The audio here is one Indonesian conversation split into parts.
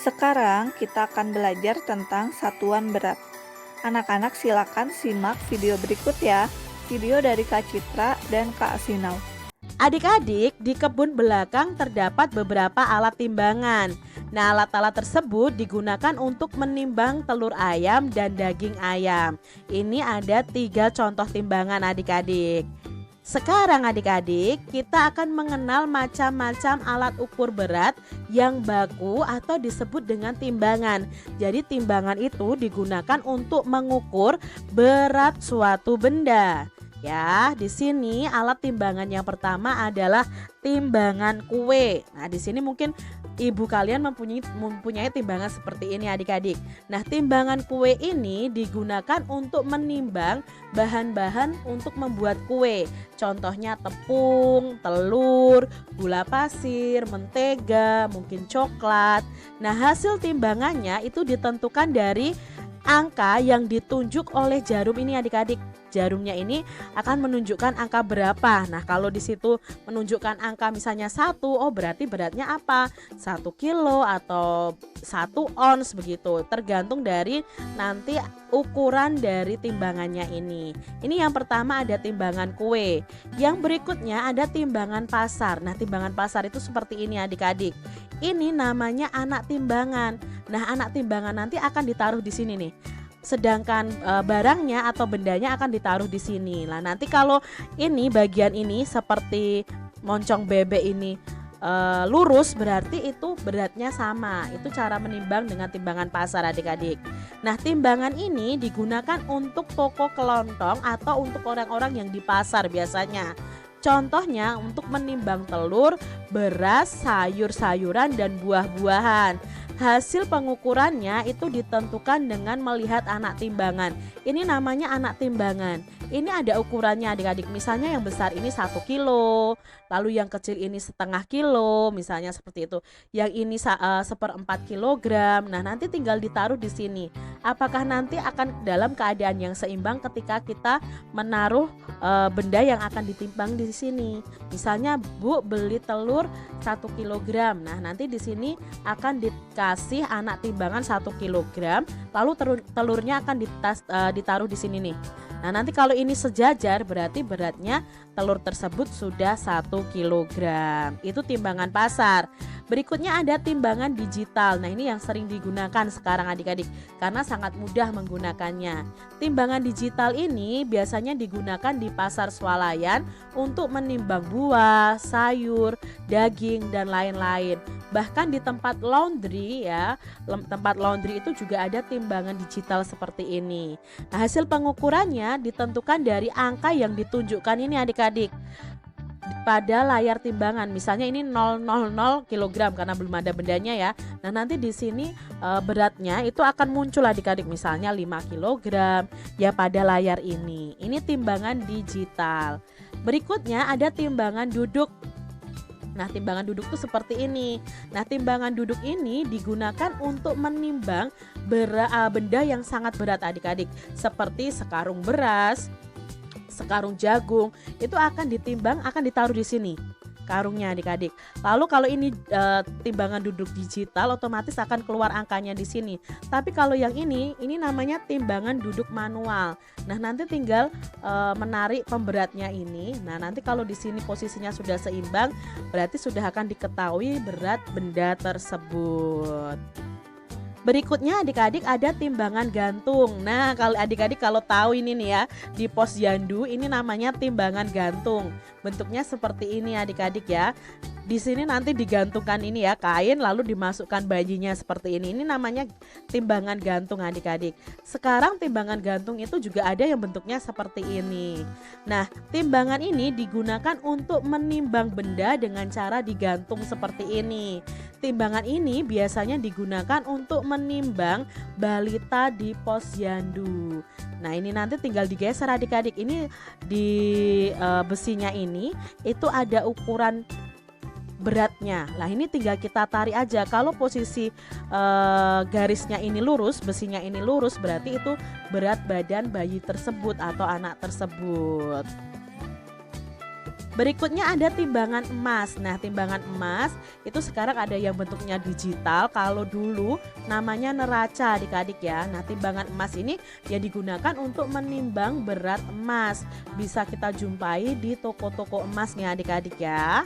Sekarang kita akan belajar tentang satuan berat. Anak-anak silakan simak video berikut ya. Video dari Kak Citra dan Kak Sinau. Adik-adik, di kebun belakang terdapat beberapa alat timbangan. Nah, alat-alat tersebut digunakan untuk menimbang telur ayam dan daging ayam. Ini ada 3 contoh timbangan adik-adik. Sekarang adik-adik, kita akan mengenal macam-macam alat ukur berat yang baku atau disebut dengan timbangan. Jadi timbangan itu digunakan untuk mengukur berat suatu benda. Ya, di sini alat timbangan yang pertama adalah timbangan kue. Nah, di sini mungkin ibu kalian mempunyai timbangan seperti ini adik-adik. Nah, timbangan kue ini digunakan untuk menimbang bahan-bahan untuk membuat kue. Contohnya tepung, telur, gula pasir, mentega, mungkin coklat. Nah, hasil timbangannya itu ditentukan dari angka yang ditunjuk oleh jarum ini adik-adik. Jarumnya ini akan menunjukkan angka berapa. Nah, kalau di situ menunjukkan angka misalnya 1, oh berarti beratnya apa? 1 kilo atau 1 ons begitu. Tergantung dari nanti ukuran dari timbangannya ini. Ini yang pertama ada timbangan kue. Yang berikutnya ada timbangan pasar. Nah, timbangan pasar itu seperti ini adik-adik. Ini namanya anak timbangan. Nah, anak timbangan nanti akan ditaruh di sini nih. Sedangkan barangnya atau bendanya akan ditaruh di sini. Nah, nanti kalau ini bagian ini seperti moncong bebek ini lurus, berarti itu beratnya sama. Itu cara menimbang dengan timbangan pasar adik-adik. Nah, timbangan ini digunakan untuk toko kelontong atau untuk orang-orang yang di pasar biasanya. Contohnya untuk menimbang telur, beras, sayur-sayuran dan buah-buahan. Hasil pengukurannya itu ditentukan dengan melihat anak timbangan. Ini namanya anak timbangan. Ini ada ukurannya adik-adik. Misalnya yang besar ini 1 kilo, lalu yang kecil ini setengah kilo, misalnya seperti itu. Yang ini 1/4 kilogram. Nah, nanti tinggal ditaruh di sini. Apakah nanti akan dalam keadaan yang seimbang ketika kita menaruh benda yang akan ditimbang di sini. Misalnya Bu beli telur 1 kilogram. Nah, nanti di sini akan dikasih anak timbangan 1 kilogram, lalu telurnya akan ditaruh di sini nih. Nah, nanti kalau ini sejajar berarti beratnya telur tersebut sudah 1 kilogram. Itu timbangan pasar. Berikutnya ada timbangan digital. Nah, ini yang sering digunakan sekarang adik-adik karena sangat mudah menggunakannya. Timbangan digital ini biasanya digunakan di pasar swalayan untuk menimbang buah, sayur, daging dan lain-lain. Bahkan di tempat laundry ya, tempat laundry itu juga ada timbangan digital seperti ini. Nah, hasil pengukurannya ditentukan dari angka yang ditunjukkan ini adik-adik pada layar timbangan. Misalnya ini 000 kg karena belum ada bendanya ya. Nah, nanti di sini beratnya itu akan muncul adik-adik, misalnya 5 kg ya pada layar ini. Ini timbangan digital. Berikutnya ada timbangan duduk. Nah, timbangan duduk itu seperti ini. Nah, timbangan duduk ini digunakan untuk menimbang benda yang sangat berat adik-adik, seperti sekarung beras, sekarung jagung. Itu akan ditimbang, akan ditaruh di sini karungnya adik-adik. Lalu kalau ini timbangan duduk digital, otomatis akan keluar angkanya di sini. Tapi kalau yang ini namanya timbangan duduk manual. Nah, nanti tinggal menarik pemberatnya ini. Nah, nanti kalau di sini posisinya sudah seimbang, berarti sudah akan diketahui berat benda tersebut. Berikutnya adik-adik ada timbangan gantung. Nah, kalau adik-adik kalau tahu ini nih ya, di posyandu ini namanya timbangan gantung. Bentuknya seperti ini adik-adik ya. Di sini nanti digantungkan ini ya kain, lalu dimasukkan bayinya seperti ini. Ini namanya timbangan gantung adik-adik. Sekarang timbangan gantung itu juga ada yang bentuknya seperti ini. Nah, timbangan ini digunakan untuk menimbang benda dengan cara digantung seperti ini. Timbangan ini biasanya digunakan untuk menimbang balita di posyandu. Nah, ini nanti tinggal digeser adik-adik. Ini di besinya ini itu ada ukuran beratnya. Nah, ini tinggal kita tarik aja. Kalau posisi garisnya ini lurus, besinya ini lurus, berarti itu berat badan bayi tersebut atau anak tersebut. Berikutnya ada timbangan emas. Nah, timbangan emas itu sekarang ada yang bentuknya digital. Kalau dulu namanya neraca adik-adik ya. Nah, timbangan emas ini ya digunakan untuk menimbang berat emas. Bisa kita jumpai di toko-toko emas nih adik-adik ya.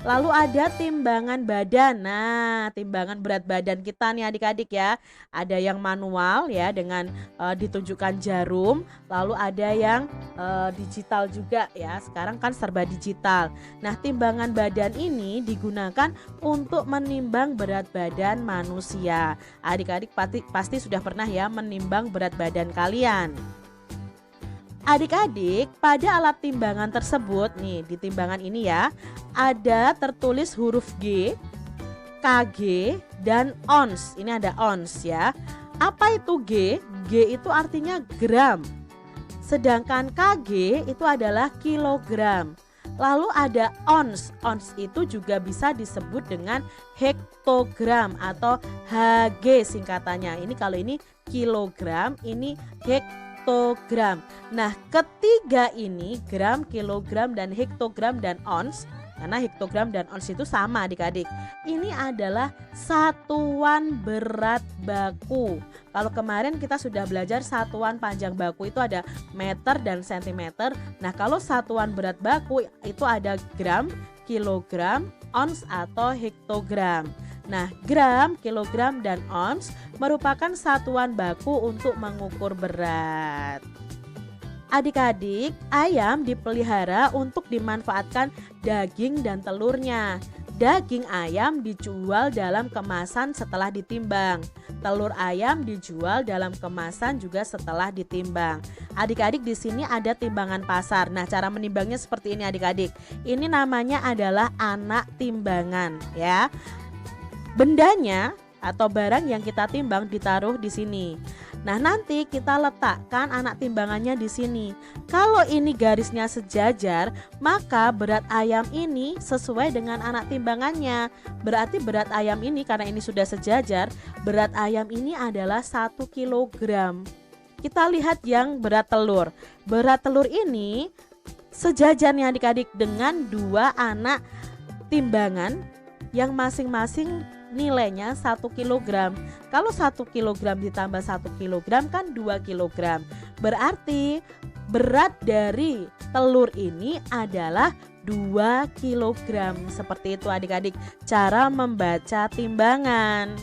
Lalu ada timbangan badan. Nah, timbangan berat badan kita nih adik-adik ya. Ada yang manual ya dengan ditunjukkan jarum. Lalu ada yang digital juga ya. Sekarang kan serba digital. Nah, timbangan badan ini digunakan untuk menimbang berat badan manusia. Adik-adik pasti sudah pernah ya menimbang berat badan kalian. Adik-adik, pada alat timbangan tersebut nih, di timbangan ini ya, ada tertulis huruf G, kg, dan ons. Ini ada ons ya. Apa itu G? G itu artinya gram. Sedangkan kg itu adalah kilogram. Lalu ada ons. Ons itu juga bisa disebut dengan hektogram atau Hg singkatannya. Ini kalau ini kilogram, ini hektogram. Nah, ketiga ini gram, kilogram, dan hektogram dan ons, karena hektogram dan ons itu sama adik-adik. Ini adalah satuan berat baku. Kalau kemarin kita sudah belajar satuan panjang baku itu ada meter dan sentimeter. Nah, kalau satuan berat baku itu ada gram, kilogram, ons atau hektogram. Nah, gram, kilogram, dan ons merupakan satuan baku untuk mengukur berat. Adik-adik, ayam dipelihara untuk dimanfaatkan daging dan telurnya. Daging ayam dijual dalam kemasan setelah ditimbang. Telur ayam dijual dalam kemasan juga setelah ditimbang. Adik-adik, di sini ada timbangan pasar. Nah, cara menimbangnya seperti ini adik-adik. Ini namanya adalah anak timbangan ya. Bendanya atau barang yang kita timbang ditaruh di sini. Nah, nanti kita letakkan anak timbangannya di sini. Kalau ini garisnya sejajar, maka berat ayam ini sesuai dengan anak timbangannya. Berarti berat ayam ini, karena ini sudah sejajar, berat ayam ini adalah 1 kilogram. Kita lihat yang berat telur. Berat telur ini sejajar nih adik-adik dengan 2 anak timbangan yang masing-masing nilainya 1 kilogram. Kalau 1 kilogram ditambah 1 kilogram kan 2 kilogram. Berarti berat dari telur ini adalah 2 kilogram. Seperti itu adik-adik cara membaca timbangan.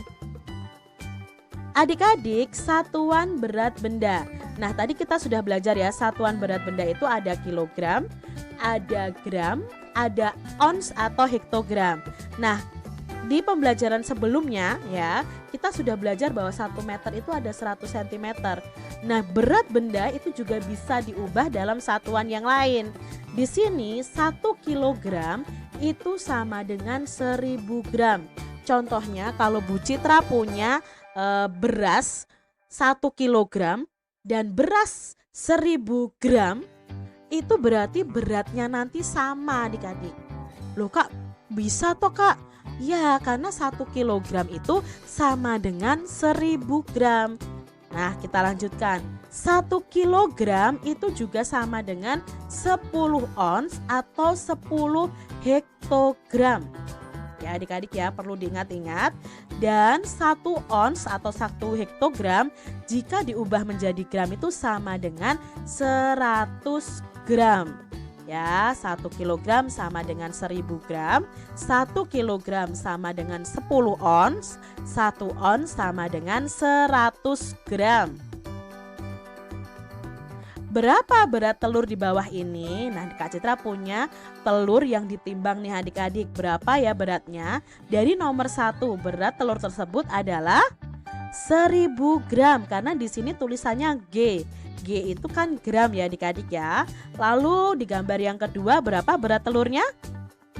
Adik-adik, satuan berat benda. Nah, tadi kita sudah belajar ya, satuan berat benda itu ada kilogram, ada gram, ada ons atau hektogram. Nah, di pembelajaran sebelumnya ya, kita sudah belajar bahwa 1 meter itu ada 100 cm. Nah, berat benda itu juga bisa diubah dalam satuan yang lain. Di sini 1 kilogram itu sama dengan 1000 gram. Contohnya kalau Bu Citra punya beras 1 kilogram dan beras 1000 gram, itu berarti beratnya nanti sama adik-adik. Loh Kak, bisa toh Kak? Ya, karena 1 kilogram itu sama dengan 1000 gram. Nah, kita lanjutkan. 1 kilogram itu juga sama dengan 10 ons atau 10 hektogram. Ya adik-adik ya, perlu diingat-ingat. Dan 1 ons atau 1 hektogram jika diubah menjadi gram itu sama dengan 100 gram. Ya, 1 kilogram sama dengan 1000 gram, 1 kilogram sama dengan 10 ons, 1 ons sama dengan 100 gram. Berapa berat telur di bawah ini? Nah, Kak Citra punya telur yang ditimbang nih adik-adik. Berapa ya beratnya? Dari nomor 1, berat telur tersebut adalah 1000 gram karena di sini tulisannya G. G itu kan gram ya adik-adik ya. Lalu di gambar yang kedua berapa berat telurnya?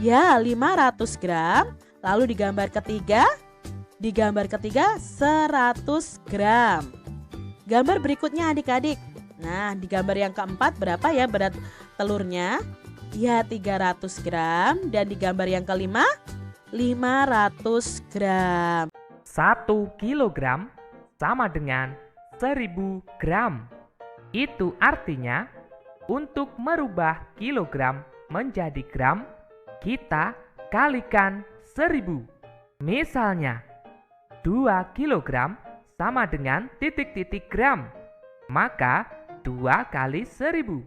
Ya 500 gram. Lalu di gambar ketiga? Di gambar ketiga 100 gram. Gambar berikutnya adik-adik. Nah, di gambar yang keempat berapa ya berat telurnya? Ya 300 gram. Dan di gambar yang kelima 500 gram. 1 kilogram sama dengan 1000 gram. Itu artinya untuk merubah kilogram menjadi gram, kita kalikan 1000. Misalnya, 2 kilogram sama dengan titik-titik gram, maka 2 kali 1000.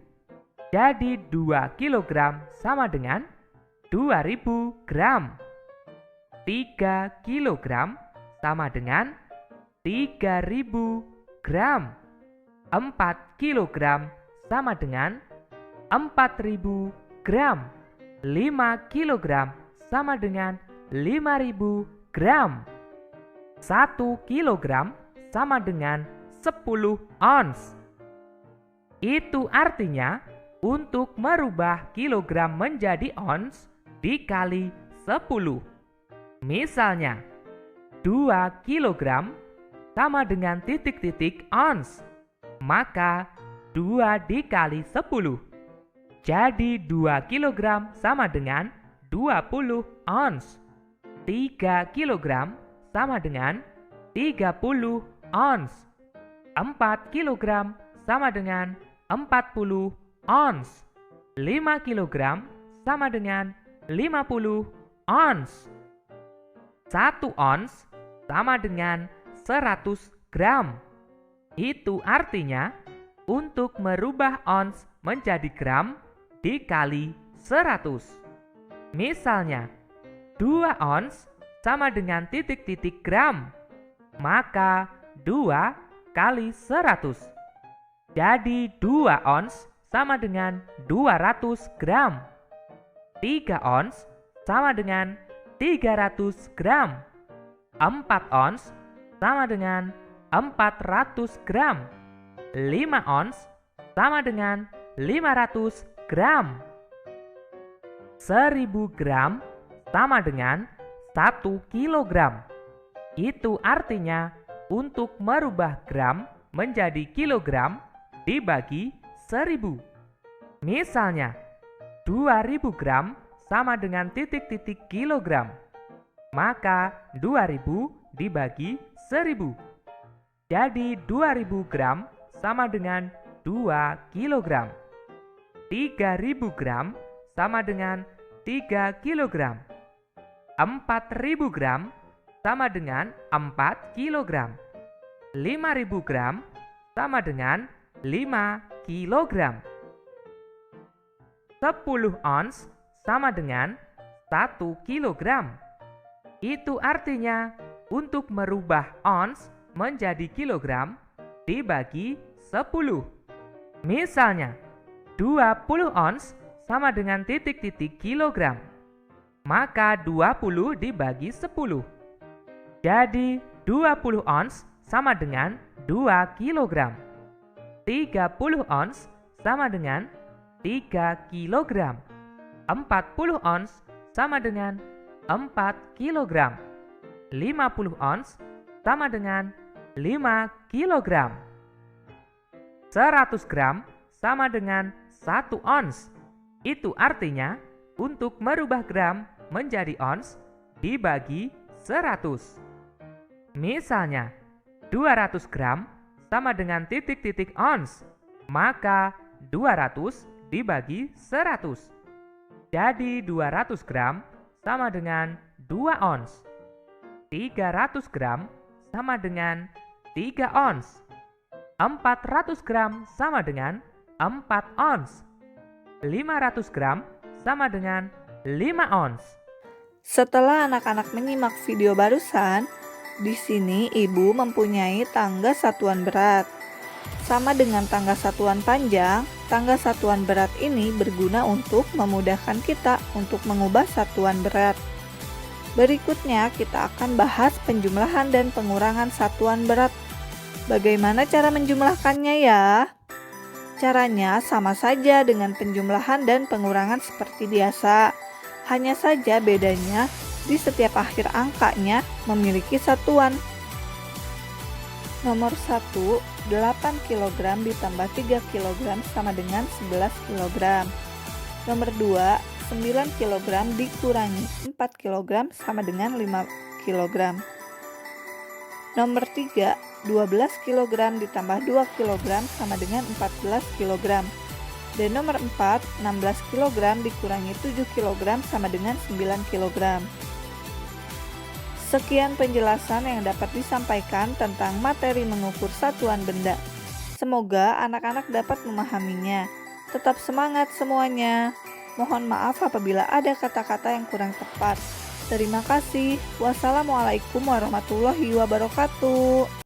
Jadi 2 kilogram sama dengan 2000 gram. 3 kilogram sama dengan 3000 gram. 4 kilogram sama dengan 4000 gram. 5 kilogram sama dengan 5000 gram. 1 kilogram sama dengan 10 ons. Itu artinya untuk merubah kilogram menjadi ons dikali 10. Misalnya, 2 kilogram sama dengan titik-titik ons, maka 2 dikali 10. Jadi 2 kilogram sama dengan 20 ons. 3 kilogram sama dengan 30 ons. 4 kilogram sama dengan 40 ons. 5 kilogram sama dengan 50 ons. 1 ons sama dengan 100 gram. Itu artinya untuk merubah ons menjadi gram dikali 100. Misalnya, 2 ons sama dengan titik-titik gram, maka 2 kali 100. Jadi 2 ons sama dengan 200 gram. 3 ons sama dengan 300 gram. 4 ons sama dengan 400 gram. 5 ons sama dengan 500 gram. 1000 gram sama dengan 1 kilogram. Itu artinya untuk merubah gram menjadi kilogram dibagi 1000. Misalnya, 2000 gram sama dengan titik-titik kilogram, maka 2000 dibagi 1000. Jadi 2000 gram sama dengan 2 kilogram. 3000 gram sama dengan 3 kilogram. 4000 gram sama dengan 4 kilogram. 5000 gram sama dengan 5 kilogram. 10 ons sama dengan 1 kilogram. Itu artinya untuk merubah ons menjadi kilogram dibagi 10. Misalnya, 20 ons sama dengan titik-titik kilogram, maka 20 dibagi 10. Jadi 20 ons sama dengan 2 kilogram. 30 ons sama dengan 3 kilogram. 40 ons sama dengan 4 kilogram. 50 ons sama dengan 5 kilogram. 100 gram sama dengan 1 ons. Itu artinya untuk merubah gram menjadi ons dibagi 100. Misalnya, 200 gram sama dengan titik-titik ons, maka 200 dibagi 100. Jadi 200 gram sama dengan 2 ons. 300 gram sama dengan 3 ons. 400 gram sama dengan 4 ons. 500 gram sama dengan 5 ons. Setelah anak-anak menyimak video barusan, di sini ibu mempunyai tangga satuan berat. Sama dengan tangga satuan panjang, tangga satuan berat ini berguna untuk memudahkan kita untuk mengubah satuan berat. Berikutnya kita akan bahas penjumlahan dan pengurangan satuan berat. Bagaimana cara menjumlahkannya ya? Caranya sama saja dengan penjumlahan dan pengurangan seperti biasa. Hanya saja bedanya di setiap akhir angkanya memiliki satuan. Nomor 1, 8 kg ditambah 3 kg sama dengan 11 kg. Nomor 2, 9 kg dikurangi 4 kg sama dengan 5 kg. Nomor 3, 12 kg ditambah 2 kg sama dengan 14 kg. Dan nomor 4, 16 kg dikurangi 7 kg sama dengan 9 kg. Sekian penjelasan yang dapat disampaikan tentang materi mengukur satuan benda. Semoga anak-anak dapat memahaminya. Tetap semangat semuanya. Mohon maaf apabila ada kata-kata yang kurang tepat. Terima kasih. Wassalamualaikum warahmatullahi wabarakatuh.